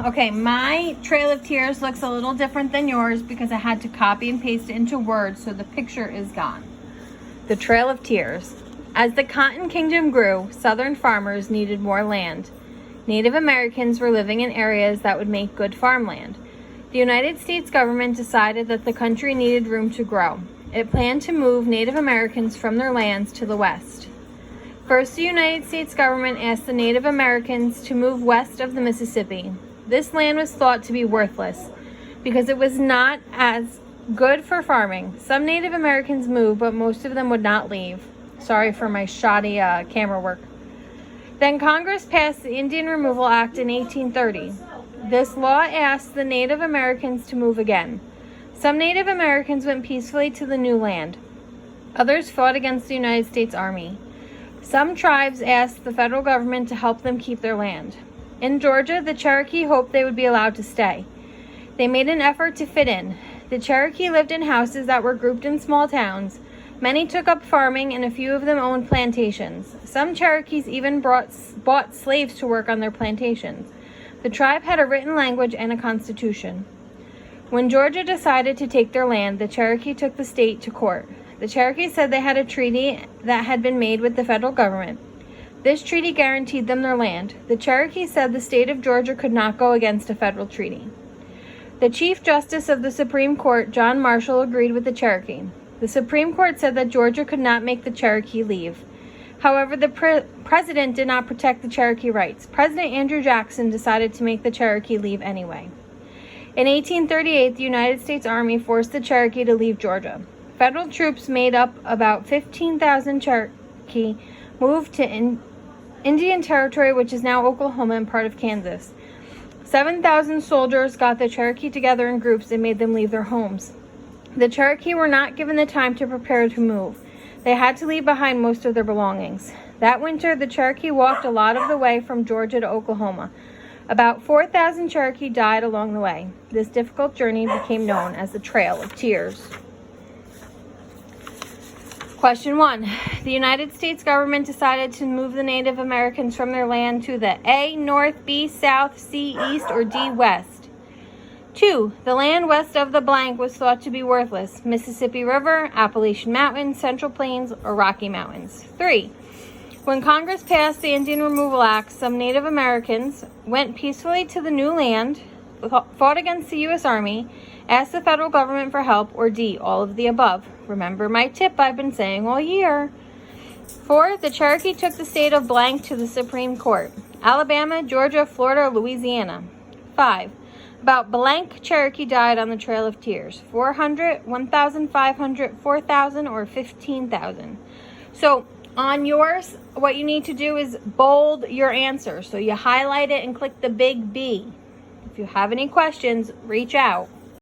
Okay, my Trail of Tears looks a little different than yours because I had to copy and paste it into Word, so the picture is gone. The Trail of Tears. As the Cotton Kingdom grew, Southern farmers needed more land. Native Americans were living in areas that would make good farmland. The United States government decided that the country needed room to grow. It planned to move Native Americans from their lands to the West. First, the United States government asked the Native Americans to move west of the Mississippi. This land was thought to be worthless because it was not as good for farming. Some Native Americans moved, but most of them would not leave. Sorry for my shoddy camera work. Then Congress passed the Indian Removal Act in 1830. This law asked the Native Americans to move again. Some Native Americans went peacefully to the new land. Others fought against the United States Army. Some tribes asked the federal government to help them keep their land. In Georgia, the Cherokee hoped they would be allowed to stay. They made an effort to fit in. The Cherokee lived in houses that were grouped in small towns. Many took up farming, and a few of them owned plantations. Some Cherokees even bought slaves to work on their plantations. The tribe had a written language and a constitution. When Georgia decided to take their land, the Cherokee took the state to court. The Cherokee said they had a treaty that had been made with the federal government. This treaty guaranteed them their land. The Cherokee said the state of Georgia could not go against a federal treaty. The Chief Justice of the Supreme Court, John Marshall, agreed with the Cherokee. The Supreme Court said that Georgia could not make the Cherokee leave. However, the president did not protect the Cherokee rights. President Andrew Jackson decided to make the Cherokee leave anyway. In 1838, the United States Army forced the Cherokee to leave Georgia. Federal troops made up about 15,000 Cherokee moved to Indian Territory, which is now Oklahoma and part of Kansas. 7,000 soldiers got the Cherokee together in groups and made them leave their homes. The Cherokee were not given the time to prepare to move. They had to leave behind most of their belongings. That winter, the Cherokee walked a lot of the way from Georgia to Oklahoma. About 4,000 Cherokee died along the way. This difficult journey became known as the Trail of Tears. Question 1. The United States government decided to move the Native Americans from their land to the A, North, B, South, C, East, or D, West. 2. The land west of the blank was thought to be worthless. Mississippi River, Appalachian Mountains, Central Plains, or Rocky Mountains. 3. When Congress passed the Indian Removal Act, some Native Americans went peacefully to the new land, fought against the U.S. Army, asked the federal government for help, or D, all of the above. Remember my tip I've been saying all year. 4. The Cherokee took the state of blank to the Supreme Court. Alabama, Georgia, Florida, or Louisiana. 5. About blank Cherokee died on the Trail of Tears. 400, 1,500, 4,000, or 15,000. So on yours, what you need to do is bold your answer. So you highlight it and click the big B. If you have any questions, reach out.